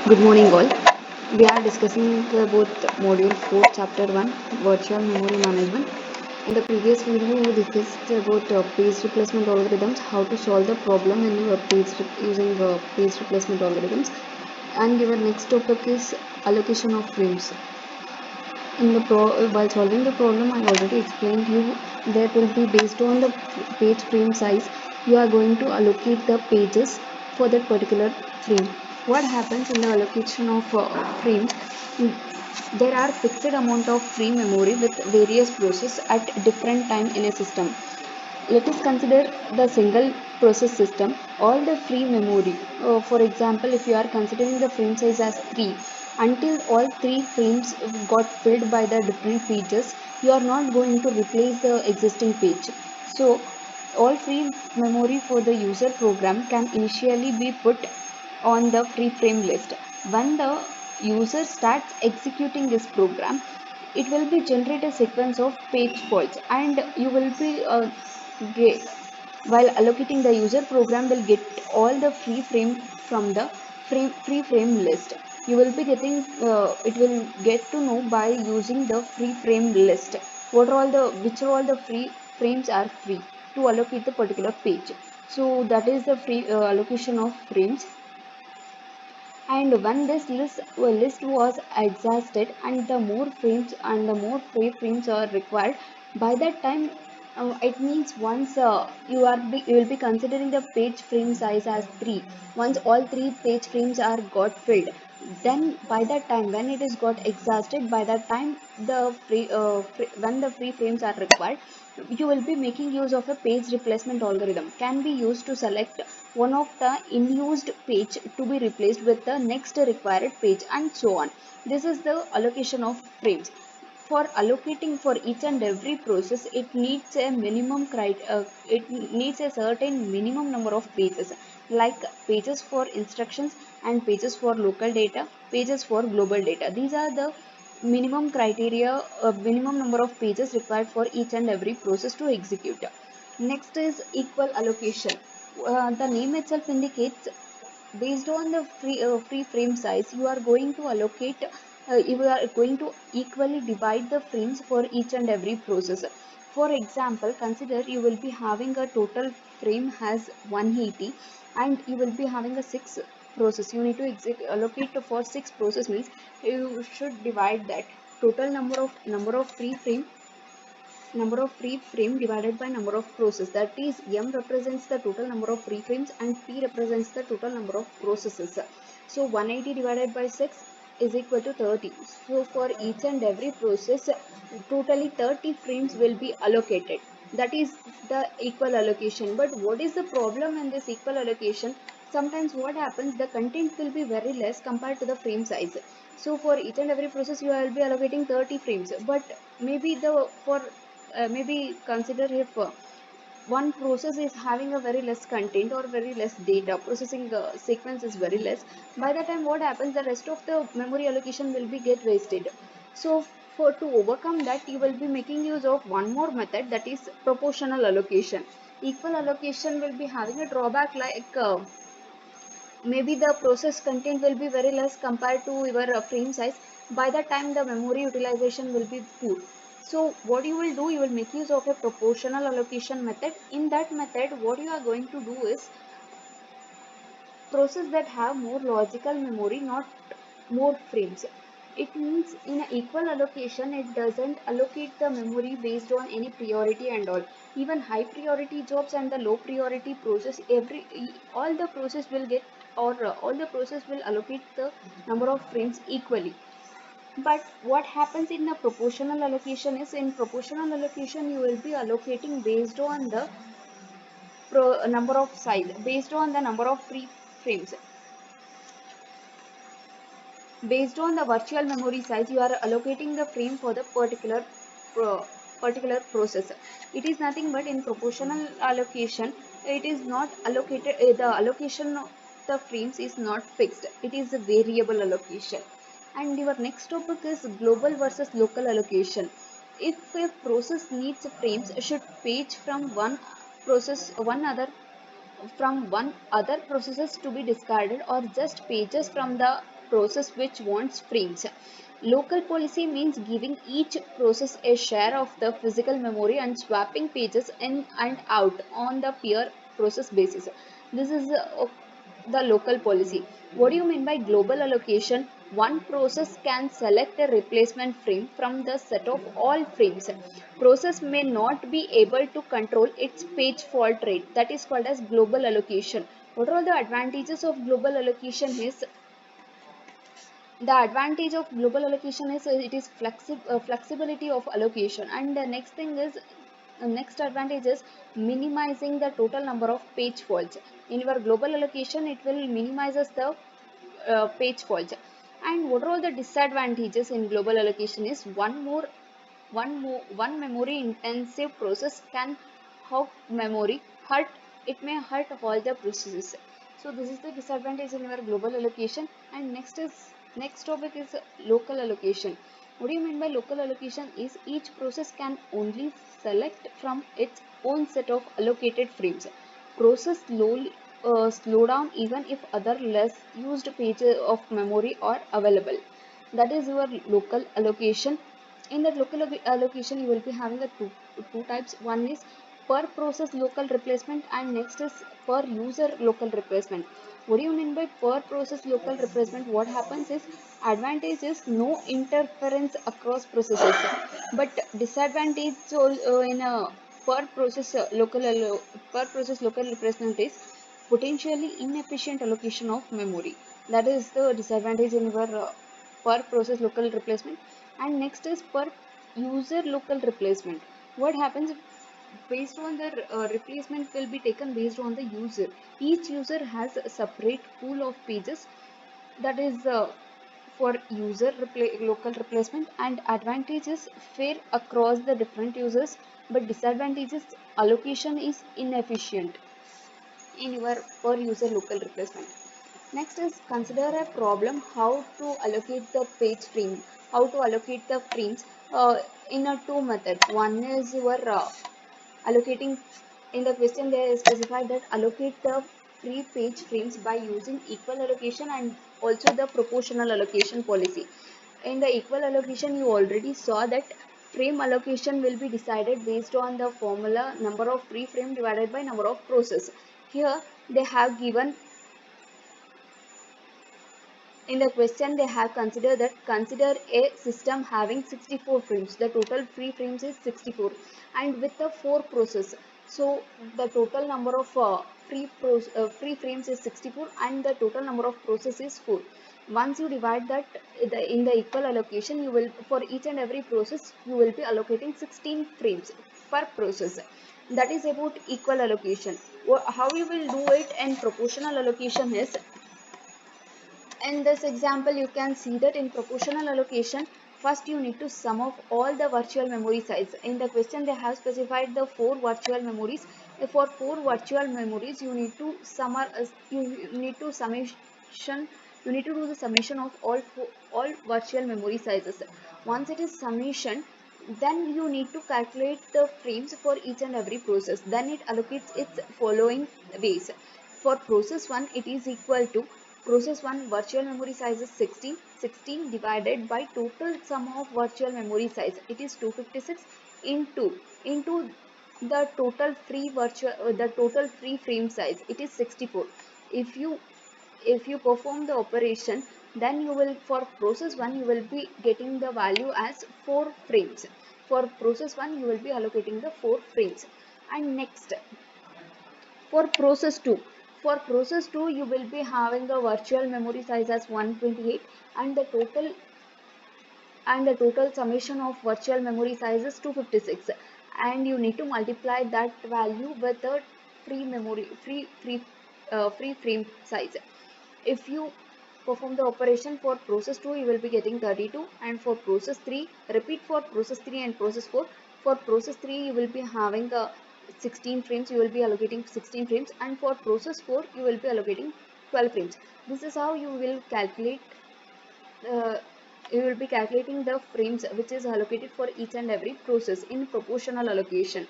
Good morning, all. We are discussing about Module 4, Chapter 1, Virtual Memory Management. In the previous video, we discussed about page replacement algorithms, how to solve the problem in using page replacement algorithms. And our next topic is allocation of frames. While solving the problem, I already explained you that will be based on the page frame size. You are going to allocate the pages for that particular frame. What happens in the allocation of frames? There are fixed amount of free memory with various processes at different time in a system. Let us consider the single process system. All the free memory, for example, if you are considering the frame size as 3, until all 3 frames got filled by the different pages, you are not going to replace the existing page. So all free memory for the user program can initially be put on the free frame list. When the user starts executing this program, it will be generate a sequence of page faults, and you will be get, while allocating the user program will get all the free frame from the free frame list. You will be getting it will get to know by using the free frame list what are all the which are all the free frames are free to allocate the particular page. So that is the free allocation of frames. And when this list was exhausted and the more frames and the more free frames are required, by that time it means once you will be considering the page frame size as 3. Once all 3 page frames are got filled, then by that time when it is got exhausted, by that time when the free frames are required, you will be making use of a page replacement algorithm can be used to select one of the unused page to be replaced with the next required page, and so on. This is the allocation of frames. For allocating for each and every process, it needs a it needs a certain minimum number of pages, like pages for instructions and pages for local data, pages for global data. These are the minimum criteria, minimum number of pages required for each and every process to execute. Next is equal allocation. The name itself indicates based on the free frame size, you are going to allocate, you are going to equally divide the frames for each and every process. For example, consider you will be having a total frame has 180, and you will be having a 6 process. You need to allocate for 6 process, means you should divide that total number of free frame divided by number of process. That is, m represents the total number of free frames and p represents the total number of processes. So 180 divided by 6 is equal to 30. So for each and every process, totally 30 frames will be allocated. That is the equal allocation. But what is the problem in this equal allocation? Sometimes what happens, the content will be very less compared to the frame size. So for each and every process you will be allocating 30 frames, but maybe the for maybe consider if one process is having a very less content or very less data, processing sequence is very less. By the time what happens, the rest of the memory allocation will be get wasted. So for to overcome that, you will be making use of one more method, that is proportional allocation. Equal allocation will be having a drawback, like maybe the process content will be very less compared to your frame size. By the time the memory utilization will be poor. So what you will do, you will make use of a proportional allocation method. In that method, what you are going to do is process that have more logical memory, not more frames. It means in an equal allocation, it doesn't allocate the memory based on any priority and all. Even high priority jobs and the low priority process, all the process will get, or all the process will allocate the number of frames equally. But what happens in the proportional allocation is, in proportional allocation you will be allocating based on the number of size, based on the number of free frames. Based on the virtual memory size, you are allocating the frame for the particular process. It is nothing but in proportional allocation, it is not allocated, the allocation of the frames is not fixed, it is a variable allocation. And your next topic is global versus local allocation. If a process needs frames, should page from one other processes to be discarded, or just pages from the process which wants frames. Local policy means giving each process a share of the physical memory and swapping pages in and out on the peer process basis. This is the local policy. What do you mean by global allocation? One process can select a replacement frame from the set of all frames. Process may not be able to control its page fault rate. That is called as global allocation. What are the advantages of global allocation is the advantage of global allocation is it is flexibility of allocation, and the next thing is next advantage is minimizing the total number of page faults. In your global allocation it will minimizes the page faults. And what are all the disadvantages in global allocation is one memory intensive process can hog memory hurt it may hurt all the processes. So this is the disadvantage in your global allocation. And next topic is local allocation. What do you mean by local allocation is each process can only select from its own set of allocated frames. Process slow down even if other less used pages of memory are available. That is your local allocation. In that local allocation you will be having the two types. One is per process local replacement and next is per user local replacement. What do you mean by per process local replacement? What happens is advantage is no interference across processes, but disadvantage in a per process per process local replacement is potentially inefficient allocation of memory. That is the disadvantage in your per process local replacement. And next is per user local replacement. What happens based on the replacement will be taken based on the user. Each user has a separate pool of pages. That is for user local replacement. And advantages fair across the different users, but disadvantages allocation is inefficient in your per user local replacement. Next is consider a problem how to allocate the page frame, how to allocate the frames in a two methods. One is your allocating. In the question they specified that allocate the free page frames by using equal allocation and also the proportional allocation policy. In the equal allocation you already saw that frame allocation will be decided based on the formula number of free frame divided by number of process. Here they have given in the question they have considered that consider a system having 64 frames. The total free frames is 64 and with the 4 process. So the total number of free frames is 64 and the total number of process is 4. Once you divide that in the equal allocation, you will for each and every process you will be allocating 16 frames per process. That is about equal allocation. How you will do it in proportional allocation is in this example, you can see that in proportional allocation, first you need to sum of all the virtual memory size. In the question, they have specified the 4 virtual memories. For 4 virtual memories, you need to you need to summation. You need to do the summation of all virtual memory sizes. Once it is summation, then you need to calculate the frames for each and every process. Then it allocates its following ways. For process 1, it is equal to process 1 virtual memory size is 16. 16 divided by total sum of virtual memory size. It is 256 into the total free frame size. It is 64. If you perform the operation, then you will for process 1 you will be getting the value as 4 frames. For process 1 you will be allocating the 4 frames. And next for process 2. For process 2, you will be having the virtual memory size as 128 and the total summation of virtual memory size is 256, and you need to multiply that value with the free frame size. If you perform the operation for process 2 you will be getting 32, and for process 3 repeat for process 3 and process 4. For process 3 you will be having the 16 frames, you will be allocating 16 frames, and for process 4 you will be allocating 12 frames. This is how uh, you will be calculating the frames which is allocated for each and every process in proportional allocation.